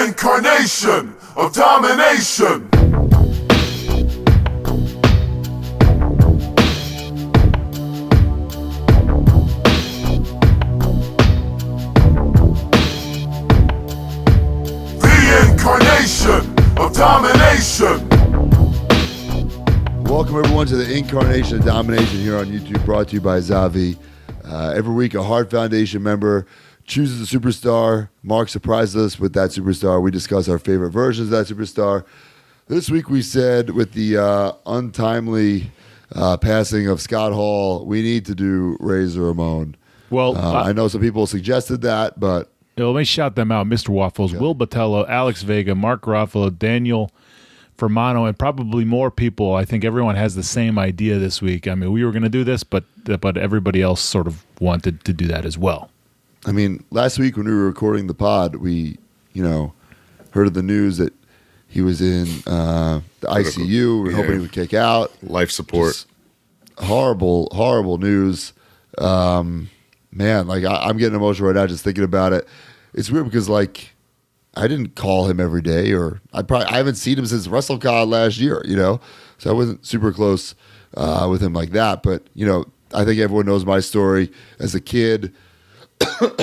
Incarnation of Domination. The Incarnation of Domination. Welcome everyone to the Incarnation of Domination here on YouTube, brought to you by Zavi. Every week a Heart Foundation member chooses a superstar. Mark surprises us with that superstar. We discuss our favorite versions of that superstar. This week we said with the untimely passing of Scott Hall, we need to do Razor Ramon. Well, I know some people suggested that, but... Let me shout them out. Mr. Waffles, Will Botello, Alex Vega, Mark Garofalo, Daniel Fermano, and probably more people. I think everyone has the same idea this week. I mean, we were going to do this, but everybody else sort of wanted to do that as well. I mean, last week when we were recording the pod, we, heard of the news that he was in the ICU. We were hoping he would kick out. Life support. Just horrible, horrible news. Man, I'm getting emotional right now just thinking about it. It's weird because, I didn't call him every day, or I haven't seen him since WrestleCon last year, so I wasn't super close with him like that. But, I think everyone knows my story. As a kid, took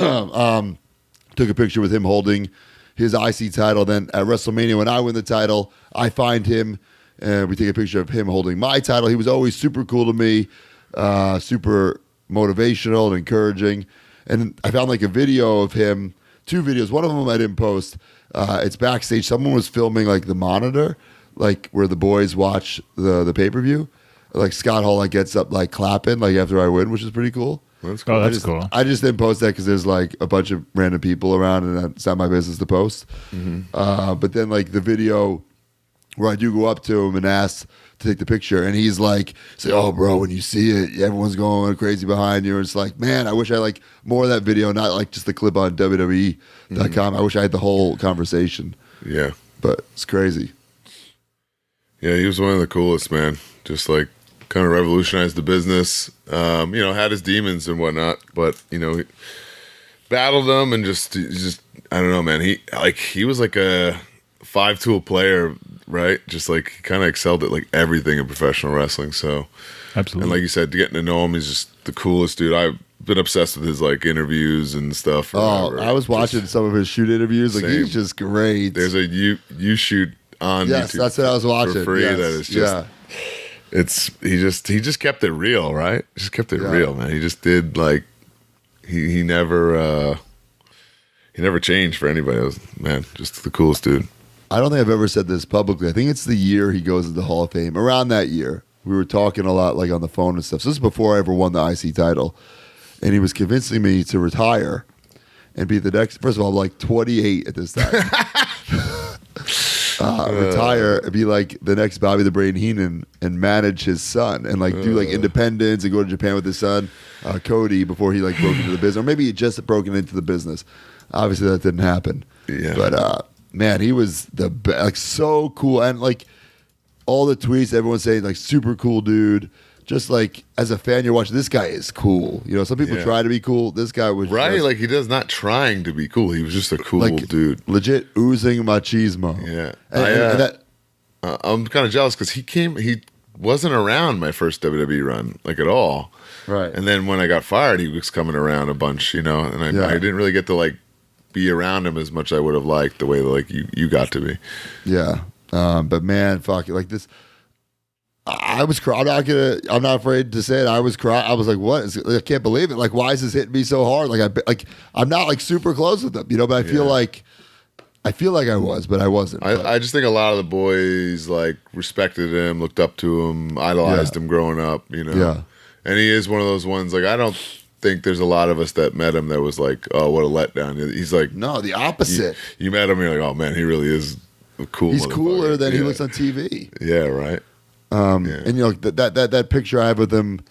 a picture with him holding his IC title. Then at WrestleMania, when I win the title, I find him, and we take a picture of him holding my title. He was always super cool to me, super motivational and encouraging. And I found a video of him, 2 videos. One of them I didn't post. It's backstage. Someone was filming the monitor, where the boys watch the pay-per-view. Scott Hall gets up clapping after I win, which is pretty cool. That's cool. Oh, that's cool. I just didn't post that because there's a bunch of random people around, and it's not my business to post. Mm-hmm. But then the video where I do go up to him and ask to take the picture, and he's say, "Oh, bro, when you see it, everyone's going crazy behind you." And it's man, I wish I more of that video, not just the clip on WWE.com. I wish I had the whole conversation. Yeah, but it's crazy. Yeah, he was one of the coolest, man. Just kind of revolutionized the business. Had his demons and whatnot, but he battled them and just I don't know, man. He was a 5-tool player, right? Just kind of excelled at everything in professional wrestling. So Absolutely. And like you said, getting to know him, he's just the coolest dude. I've been obsessed with his interviews and stuff. I was watching some of his shoot interviews. He's just great. There's a you shoot on yes, YouTube. That's what I was watching for free. Yes. That is just he just kept it real, right? Just kept it real, man. He just did he never changed for anybody. It was, man, just the coolest dude. I don't think I've ever said this publicly. I think it's the year he goes into the Hall of Fame. Around that year, we were talking a lot on the phone and stuff. So this is before I ever won the IC title, and he was convincing me to retire and be the next. First of all, I'm 28 at this time. Retire and be the next Bobby the Brain Heenan and manage his son and do independence and go to Japan with his son Cody before he broke into the business, or maybe he just broken into the business. Obviously that didn't happen. Yeah, but man, he was the best, so cool, and all the tweets everyone's saying super cool dude. Just as a fan, you're watching, this guy is cool. Some people try to be cool. This guy was right. He does not trying to be cool. He was just a cool dude, legit oozing machismo. Yeah, and that, I'm kind of jealous because he wasn't around my first WWE run at all. Right. And then when I got fired, he was coming around a bunch, and I didn't really get to be around him as much as I would have liked the way you got to be. Yeah. But man, fuck it. This, I was crying. I'm not afraid to say it. I was crying. I was what? I can't believe it. Why is this hitting me so hard? I'm not super close with them, but I feel I was, but I wasn't. I just think a lot of the boys respected him, looked up to him, idolized him growing up, Yeah. And he is one of those ones, I don't think there's a lot of us that met him that was oh, what a letdown. He's no, the opposite. You met him, you're oh man, he really is cool. He's cooler than he looks on TV. Yeah, right. And that picture I have with him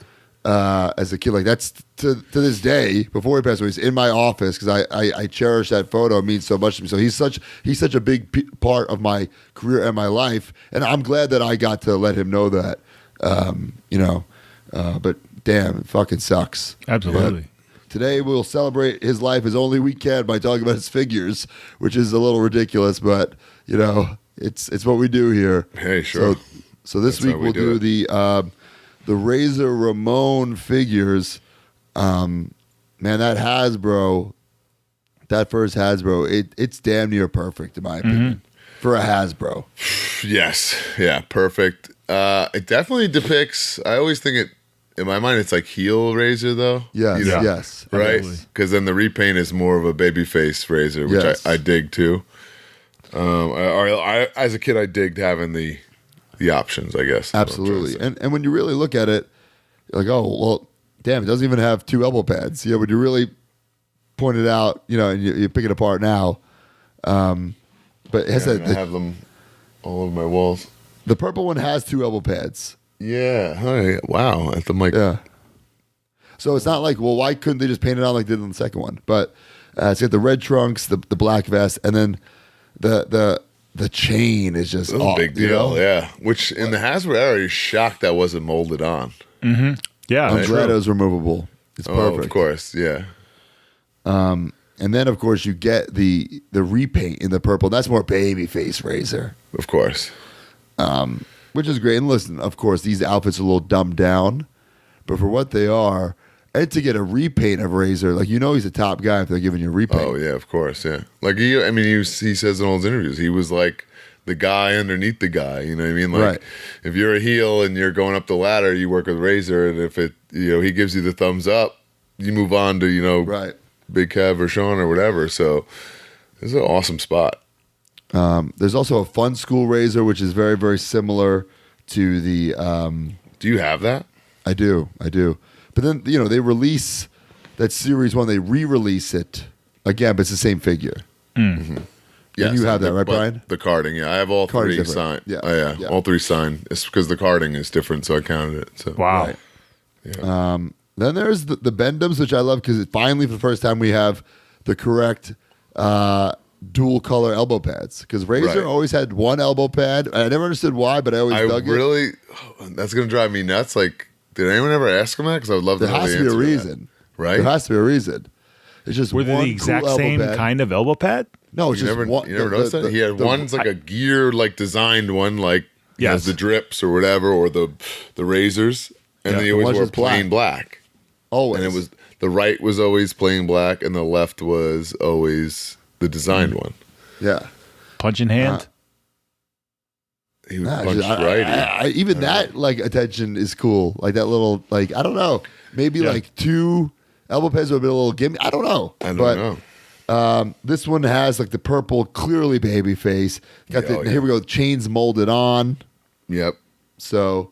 as a kid, that's to this day, before he passed away, he's in my office because I cherish that photo. It means so much to me. So he's such a big part of my career and my life, and I'm glad that I got to let him know that. But damn, it fucking sucks. Absolutely. Today we'll celebrate his life as only we can by talking about his figures, which is a little ridiculous, but you know, it's what we do here. Hey, sure. So this week we'll do the Razor Ramon figures. Man, that Hasbro, that first Hasbro, it's damn near perfect in my opinion for a Hasbro. Yes, yeah, perfect. It definitely depicts. I always think it. In my mind, it's like heel Razor, though. Yes, you know? yes. Right? Because then the repaint is more of a babyface Razor, which Yes. I dig too. I as a kid, I digged having the options, I guess. Absolutely. And when you really look at it, you're like, oh, well, damn, it doesn't even have two elbow pads. You know, when you really point it out, you know, and you pick it apart now. But it has I that. have them all over my walls. The purple one has two elbow pads. Yeah. Hi. Wow. I'm like, Yeah. So it's not like, well, why couldn't they just paint it on like they did on the second one? But it's got the red trunks, the black vest, and then the chain is just that's a big deal. You know? Yeah. Which in the Hasbro era, you're shocked that wasn't molded on. Yeah, that's true. Andretto's removable. It's perfect. Of course. Yeah. And then, of course, you get the repaint in the purple. That's more baby face Razor, Of course. which is great. And listen, of course, these outfits are a little dumbed down, but for what they are, and to get a repaint of Razor, like, you know, he's a top guy if they're giving you a repaint. Oh yeah, of course, yeah. Like he says in all his interviews, he was like the guy underneath the guy. You know what I mean? Like Right. if you're a heel and you're going up the ladder, you work with Razor, and if he gives you the thumbs up, you move on to Right. Big Kev or Sean or whatever. So this is an awesome spot. There's also a Fun School Razor, which is very, very similar to the. Do you have that? I do. But then they release that series one. They re-release it again, but it's the same figure. Yes, you have that, right, but Brian? The carding, yeah. I have all Carding's three different. signed. Yeah. Oh, yeah. Yeah. All three signed. It's because the carding is different, so I counted it. So. Wow. Right. Yeah. Then there's the Bendums, which I love because finally, for the first time, we have the correct dual color elbow pads. Because Razor Right. always had one elbow pad. I never understood why, but I always dug it. That's going to drive me nuts. Like, did anyone ever ask him that? Because I would love to There know has the to be a answer to that. reason, Right? There has to be a reason. It's just Were they one the exact cool elbow same pad. kind of elbow pad? No, it's You just never, one. you never noticed that? He had one's like a gear, like designed one, like has Yes. the drips or whatever, or the razors, and Yeah, then he the always one's wore just plain black. Always. And it was the right was always plain black, and the left was always the designed one. Yeah. Punch in hand? He was Nah, punched just- righty. even that like attention is cool. Like that little I don't know. Maybe Yeah. like two elbow pads would have been a little gimme. I don't know. I don't know. This one has like the purple, clearly baby face. Got Yeah, here we go, chains molded on. Yep. So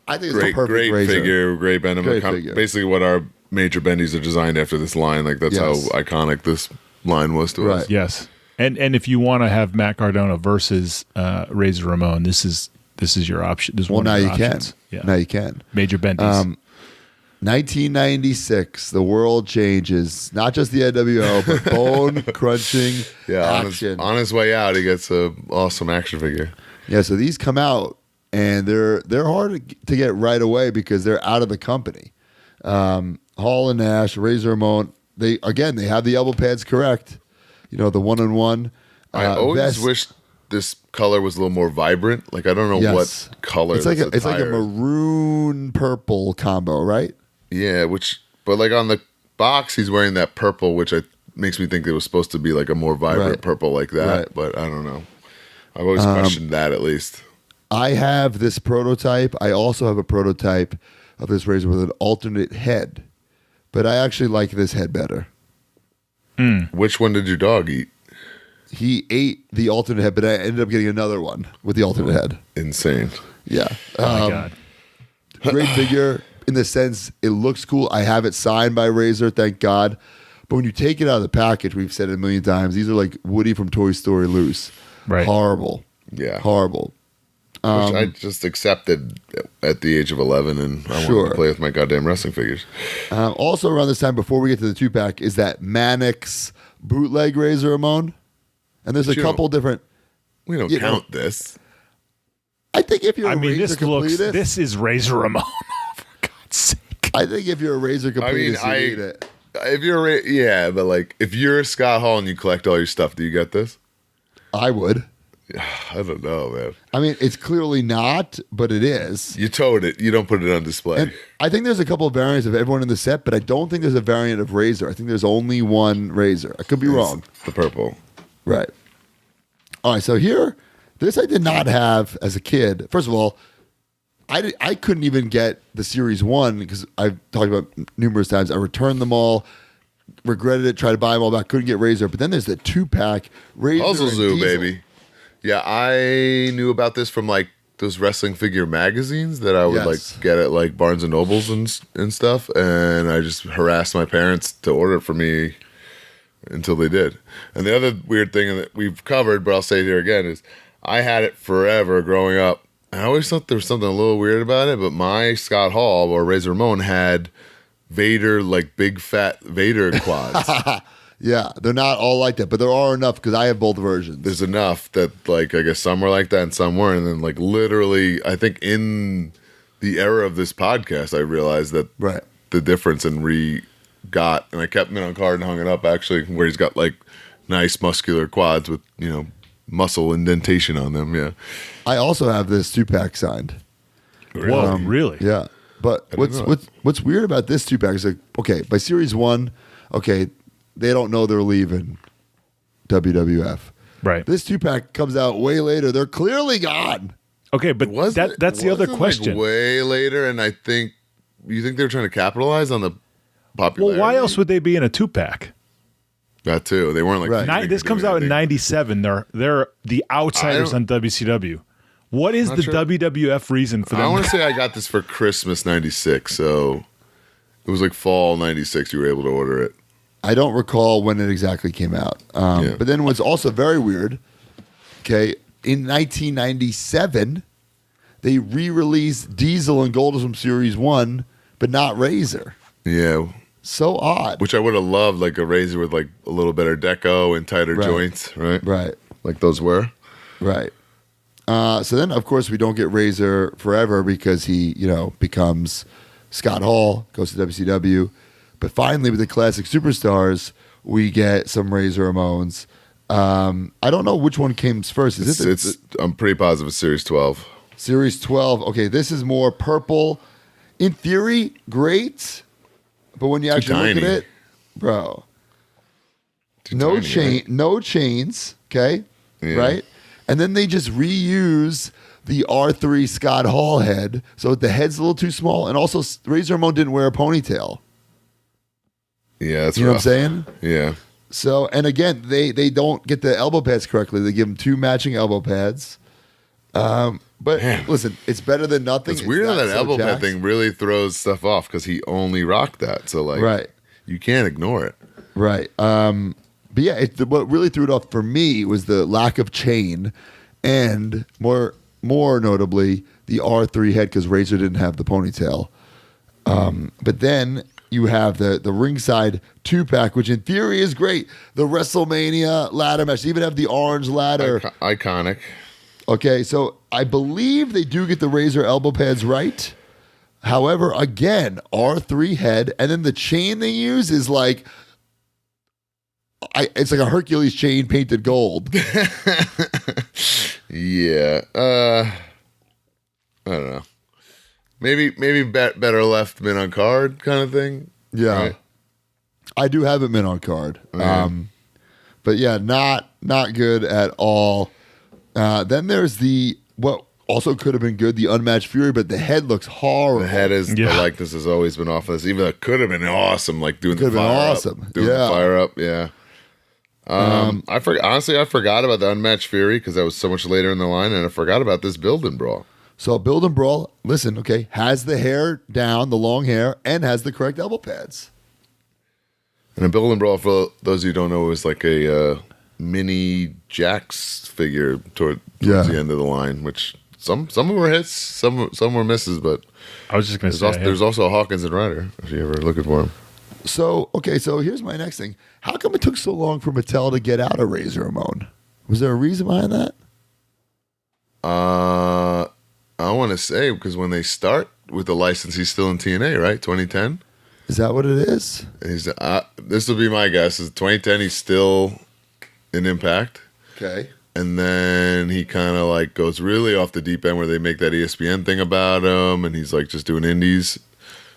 I think it's a Great, perfect great razor. figure, great Bendham. Great figure. Basically, what our major bendies are designed after this line. Like that's Yes. how iconic this line was to us. Right. Yes. And if you want to have Matt Cardona versus Razor Ramon, this is your option. This is Well, one now of you your can. options. Yeah. Now you can. Major bendies. 1996, the world changes. Not just the NWO, but bone crunching action. On his way out, he gets a awesome action figure. Yeah, so these come out and they're hard to get right away because they're out of the company. Hall and Nash, Razor Ramon, they have the elbow pads correct. The 1-on-1. I always vest. wished this color was a little more vibrant. Like I don't know Yes. what color. It's like this it's like a attire is. maroon purple combo, right? Yeah, but like on the box, he's wearing that purple, which makes me think it was supposed to be like a more vibrant Right. purple like that. Right. But I don't know. I've always questioned that at least. I have this prototype. I also have a prototype of this razor with an alternate head, but I actually like this head better. Which one did your dog eat? He ate the alternate head, but I ended up getting another one with the alternate head. Insane. Yeah. oh my God. Great figure in the sense it looks cool. I have it signed by Razor, thank God. But when you take it out of the package, we've said it a million times, these are like Woody from Toy Story loose. Right. Horrible. Yeah. Horrible. Which I just accepted at the age of 11, and I wanted Sure. to play with my goddamn wrestling figures. Also around this time, before we get to the 2-pack, is that Mannix bootleg Razor Ramon. And there's a You couple different. We don't You know, count this. I think if you're I a mean, Razor completist, this is Razor Ramon. For God's sake. I think if you're a Razor completist, you need it. if you're yeah, but like if you're Scott Hall and you collect all your stuff, do you get this? I would. I don't know, man. I mean, it's clearly not, but it is. You towed it. You don't put it on display. And I think there's a couple of variants of everyone in the set, but I don't think there's a variant of Razor. I think there's only one Razor. I could be wrong. The purple. Right. All right, so here, this I did not have as a kid. First of all, I couldn't even get the Series 1 because I've talked about numerous times. I returned them all, regretted it, tried to buy them all back, couldn't get Razor. But then there's the 2-pack Razor Puzzle and Zoo, Diesel. baby. Yeah, I knew about this from like those wrestling figure magazines that I would Yes. like get at like Barnes and Nobles and stuff, and I just harassed my parents to order it for me until they did. And the other weird thing that we've covered, but I'll say it here again, is I had it forever growing up. I always thought there was something a little weird about it, but my Scott Hall or Razor Ramon had Vader, like big fat Vader quads. Yeah, they're not all like that, but there are enough because I have both versions. There's enough that like I guess some were like that and some weren't. And then like literally, I think in the era of this podcast, I realized that Right. the difference and got, and I kept him in on card and hung it up actually, where he's got like nice muscular quads with muscle indentation on them. Yeah, I also have this 2-pack signed. Whoa, really? Yeah, but didn't know. what's weird about this 2-pack is like, okay, by Series 1, okay, they don't know they're leaving WWF. Right. This 2-pack comes out way later. They're clearly gone. Okay, but that's the other Wasn't, question. Like way later, and I think you think they're trying to capitalize on the popularity. Well, why else would they be in a 2-pack? That too? They weren't like Right. This comes out in '97. They're the outsiders on WCW. What is Not the sure. WWF reason for I them? want to say I got this for Christmas '96, so it was like fall '96. You were able to order it. I don't recall when it exactly came out. Yeah. But then what's also very weird, okay, in 1997, they re-released Diesel and Goldust from Series 1, but not Razor. Yeah, So odd. which I would have loved, like a Razor with like a little better deco and tighter Right. joints, right? Right, Like those were. right. So then, of course, we don't get Razor forever because he, becomes Scott Hall, goes to WCW. But finally, with the Classic Superstars, we get some Razor Ramones. I don't know which one came first. Is this I'm pretty positive it's Series 12. Series 12? Okay, this is more purple. In theory, great. But when you actually look at tiny. it, bro, Too no tiny, chain, right? no chains. Okay, Yeah. right, and then they just reuse the R3 Scott Hall head, so the head's a little too small, and also Razor Ramon didn't wear a ponytail. Yeah, that's You know what I'm rough. saying? Yeah. So, and again, they don't get the elbow pads correctly. They give them 2 matching elbow pads. But Man. listen, it's better than nothing. It's weird how not that so elbow pad jacked. thing really throws stuff off because he only rocked that. So like, Right. you can't ignore it. Right. But yeah, what really threw it off for me was the lack of chain, and more notably the R3 head because Razor didn't have the ponytail. But then you have the ringside 2-pack, which in theory is great. The WrestleMania ladder match, they even have the orange ladder. Iconic. Okay, so I believe they do get the Razor elbow pads right. However, again, R3 head, and then the chain they use is like, it's like a Hercules chain painted gold. Yeah. I don't know. Maybe better left mint on card kind of thing. Yeah, Right. I do have it mint on card. Mhm. But yeah, not good at all. Then there's what also could have been good, the Unmatched Fury, but the head looks horrible. The head is Yeah. the likeness has always been off of this. Even though it could have been awesome, like doing the Could have been fire awesome. up, doing Yeah. the fire up. Yeah. Honestly, I forgot about the Unmatched Fury because that was so much later in the line, and I forgot about this build and brawl. So Build and Brawl, listen, okay, has the hair down, the long hair, and has the correct elbow pads. And a build and brawl, for those of you who don't know, was like a mini Jax figure towards Yeah. the end of the line, which some were hits, some were misses, but I was just going to there's say, also a Hawkins and Ryder if you're ever looking for him. So, okay, so here's my next thing. How come it took so long for Mattel to get out of Razor Ramon? Was there a reason behind that? I want to say because when they start with the license, he's still in TNA, right? 2010. Is that what it is? He's this will be my guess. Is 2010 he's still in Impact, Okay. and then he kind of like goes really off the deep end where they make that ESPN thing about him, and he's like just doing indies.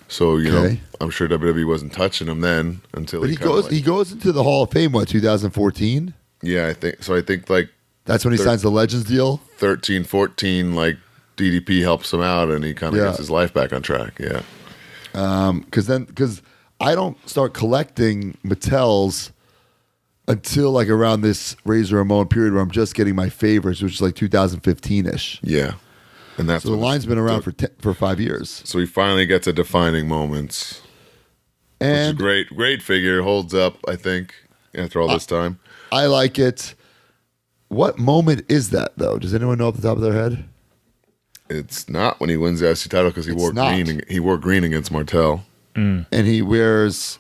So you know, Okay. I'm sure WWE wasn't touching him then until But he kinda goes like- he goes into the Hall of Fame, what, 2014? Yeah, I think so. I think like That's when he signs the Legends deal? 13, 14, like DDP helps him out, and he kind of Yeah. gets his life back on track. Yeah. Because I don't start collecting Mattels until like around this Razor Ramon period where I'm just getting my favorites, which is like 2015-ish. Yeah. And that's So the when line's been around for 5 years. So he finally gets a defining moments. Which is And great. Great figure. Holds up, I think, after all this time. I like it. What moment is that, though? Does anyone know off the top of their head? It's not when he wins the IC title because he It's wore not. green. He wore green against Martel. And he wears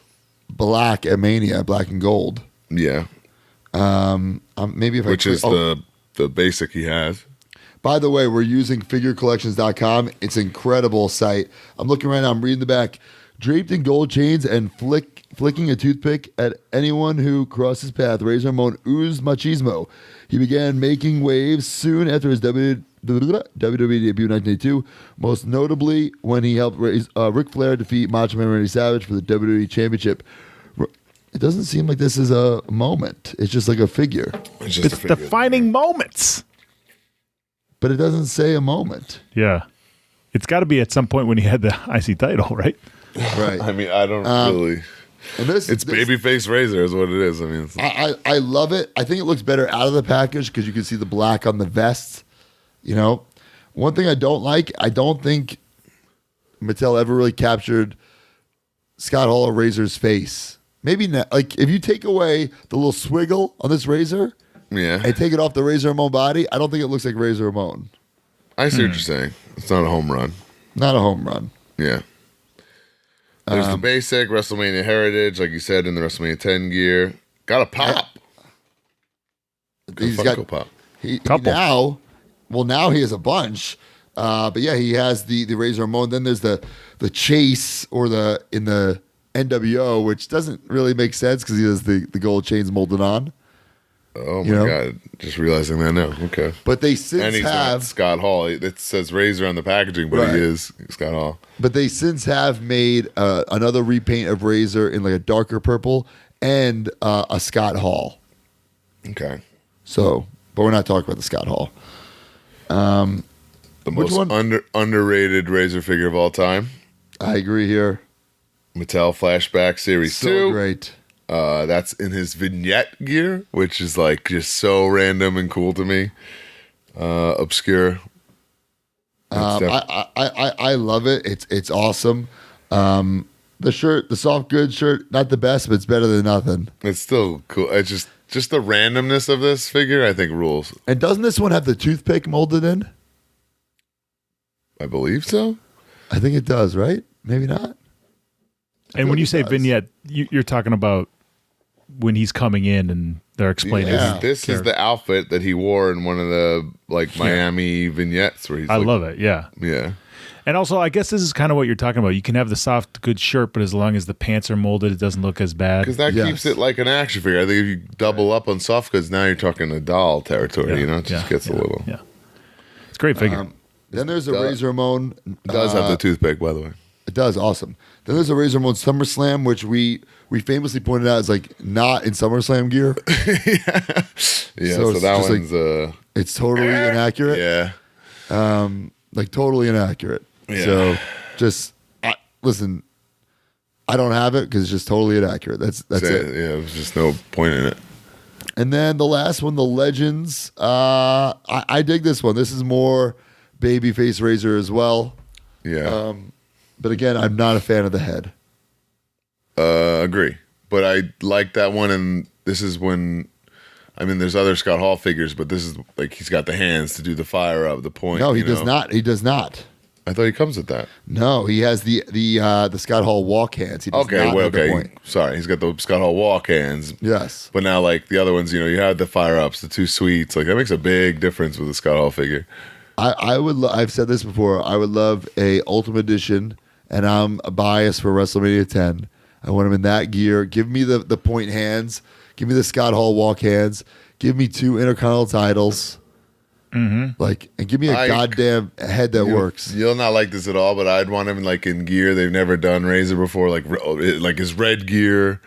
black at Mania, black and gold. Yeah, Maybe if which I is the basic he has. By the way, we're using figurecollections.com. It's an incredible site. I'm looking right now. I'm reading the back. Draped in gold chains and flicking a toothpick at anyone who crossed his path, Razor Ramon oozed machismo. He began making waves soon after his WWE debut in 1982, most notably when he helped Ric Flair defeat Macho Man Randy Savage for the WWE Championship. It doesn't seem like this is a moment. It's just like a figure. It's just It's a figure. defining moments. But it doesn't say a moment. Yeah. It's got to be at some point when he had the IC title, right? Right. I mean, I don't really. And this, It's babyface Razor is what it is. I mean, it's, I love it. I think it looks better out of the package because you can see the black on the vest. You know, one thing I don't like, I don't think Mattel ever really captured Scott Hall or Razor's face. Maybe not. Like if you take away the little swiggle on this Razor yeah. and take it off the Razor Ramon body, I don't think it looks like Razor Ramon. I see what you're saying. It's not a home run. Not a home run. Yeah. There's the basic WrestleMania Heritage, like you said, in the WrestleMania 10 gear. Got a pop. He's Funko got pop. he Couple. now he has a bunch. But yeah, he has the Razor Ramon. Then there's the Chase or in the NWO, which doesn't really make sense because he has the gold chains molded on. Oh You my know? God. Just realizing that now. Okay. But they And since he's not have Scott Hall. It says Razor on the packaging, but Right. he is Scott Hall. made another repaint of Razor in like a darker purple and a Scott Hall. Okay. So, but we're not talking about the Scott Hall. The Which most one? underrated Razor figure of all time. I agree here. Mattel Flashback Series So 2. great. That's in his vignette gear, which is like just so random and cool to me. Obscure. I love it. It's awesome. The shirt, the soft goods shirt, not the best, but it's better than nothing. It's still cool. It's just the randomness of this figure, I think, rules. And doesn't this one have the toothpick molded in? I believe so. I think it does, right? Maybe not. And when like you it say does. vignette, you're talking about when he's coming in and they're explaining. Yeah. his This is character. the outfit that he wore in one of the like Miami vignettes where he's I like, love it. Yeah. Yeah. And also, I guess this is kind of what you're talking about. You can have the soft, good shirt, but as long as the pants are molded, it doesn't look as bad. Because that Yes. keeps it like an action figure. I think if you double up on soft goods, now you're talking a doll territory. Yeah, You know, it just gets a little. Yeah. It's a great figure. Then there's a Does- Razor Ramon. It does have the toothpick, by the way. It does, awesome. Then there's a Razor Ramon SummerSlam, which we famously pointed out is like not in SummerSlam gear. Yeah, So so, it's that just one's It's totally inaccurate. yeah. Like totally inaccurate. Yeah. So just listen. I don't have it because it's just totally inaccurate. That's it. Yeah, there's just no point in it. And then the last one, the Legends. I dig this one. This is more babyface Razor as well. Yeah. But again, I'm not a fan of the head. Agree. But I like that one, and this is when, I mean, there's other Scott Hall figures, but this is like he's got the hands to do the fire up, the point. No, he you does know? not. He does not. I thought he comes with that. No, he has the Scott Hall walk hands. He does Okay, not well, have the okay. point. Sorry, he's got the Scott Hall walk hands. Yes. But now, like the other ones, you know, you have the fire ups, the two sweets. Like that makes a big difference with the Scott Hall figure. I would. I've said this before. I would love a Ultimate Edition and I'm biased for WrestleMania 10. I want him in that gear. Give me the point hands. Give me the Scott Hall walk hands. Give me 2 Intercontinental titles. Mm-hmm. And give me a goddamn head that works. You'll not like this at all, but I'd want him in gear they've never done Razor before, like his red gear,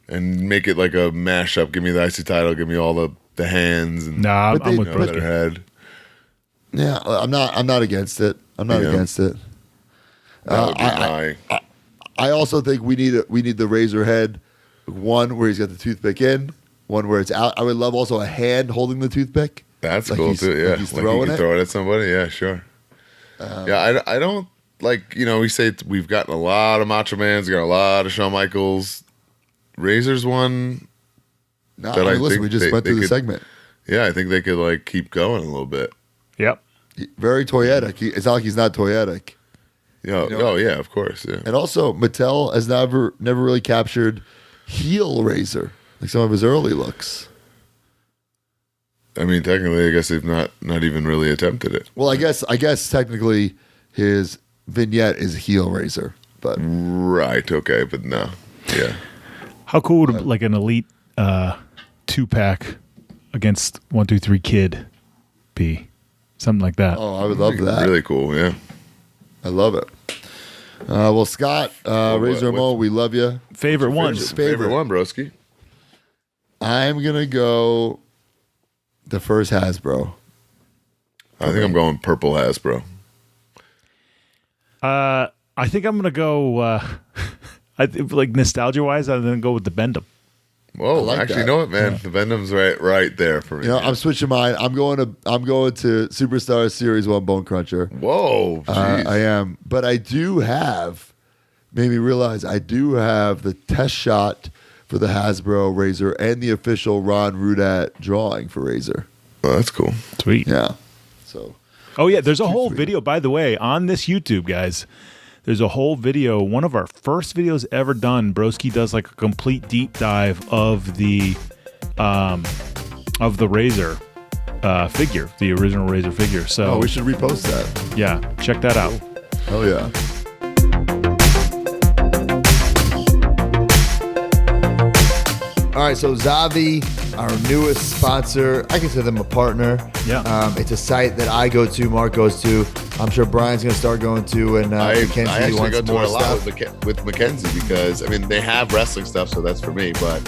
and make it like a mashup. Give me the IC title. Give me all the hands. And, I'm with their head. Yeah, I'm not against it. I'm not against it. That would be I also think we need the Razor head, one where he's got the toothpick in, one where it's out. I would love also a hand holding the toothpick. That's cool too. Yeah, he's like throwing you can it. throw it at somebody. Yeah, sure. I don't we say we've gotten a lot of Macho Mans, got a lot of Shawn Michaels. Razor's one. No, listen, we just went through the segment. Yeah, I think they could keep going a little bit. Yep. Very toyetic. It's not like he's not toyetic. Yeah. Yeah, of course. Yeah. And also, Mattel has never really captured heel Razor like some of his early looks. I mean, technically, I guess they've not even really attempted it. Well, I guess technically his vignette is heel Razor, but right, okay, but no, yeah. How cool would an elite 2-pack against 1, 2, 3 Kid be? Something like that. Oh, I would love that. Really cool, yeah. I love it. Well, Scott, Razor Ramon, we love you. Favorite ones. Favorite one, broski. I'm gonna go the first Hasbro. I think I'm going purple Hasbro. I think I'm gonna go. Nostalgia wise, I'm gonna go with the Bendham. Whoa, actually, you know what, man? The Bendham's right there for me. I'm switching mine. I'm going to Superstar Series 1 Bone Cruncher. Whoa, I am, but I do have. Made me realize I do have the test shot for the Hasbro Razor and the official Ron Rudat drawing for Razor. Oh, that's cool. Sweet. Yeah. So. Oh yeah, there's a whole video, by the way, on this YouTube, guys. There's a whole video, one of our first videos ever done. Broski does a complete deep dive of the Razor figure, the original Razor figure. So we should repost that. Yeah, check that out. Oh yeah. All right, so Zavi, our newest sponsor, I consider them a partner. Yeah. It's a site that I go to, Mark goes to. I'm sure Brian's going to start going to, and I Mackenzie actually wants go to more it a lot stuff. with Mackenzie because, I mean, they have wrestling stuff, so that's for me, but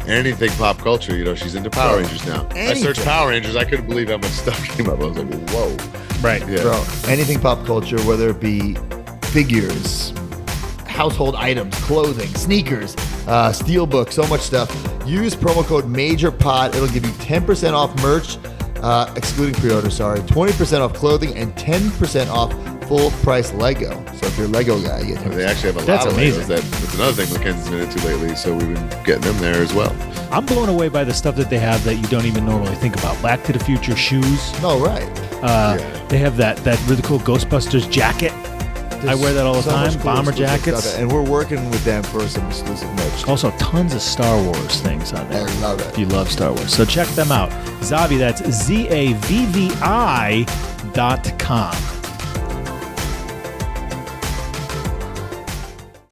anything pop culture, she's into Power Rangers now. I searched Power Rangers, I couldn't believe how much stuff came up. I was like, whoa. Right. Yeah. Bro, anything pop culture, whether it be figures, household items, clothing, sneakers, Steelbook, so much stuff. Use promo code MAJORPOD. It'll give you 10% off merch, excluding pre-order, 20% off clothing, and 10% off full price Lego. So if you're a Lego guy, you get 10%. They actually have a lot of Legos. That's another thing Mackenzie's been into lately, so we've been getting them there as well. I'm blown away by the stuff that they have that you don't even normally think about. Back to the Future shoes. Oh, right. They have that really cool Ghostbusters jacket. I wear that all the time. Bomber jackets. Stuff. And we're working with them for some exclusive merch. Also, tons of Star Wars things on there. I love it. If you love Star Wars. So check them out. Zavi, that's ZAVVI.com.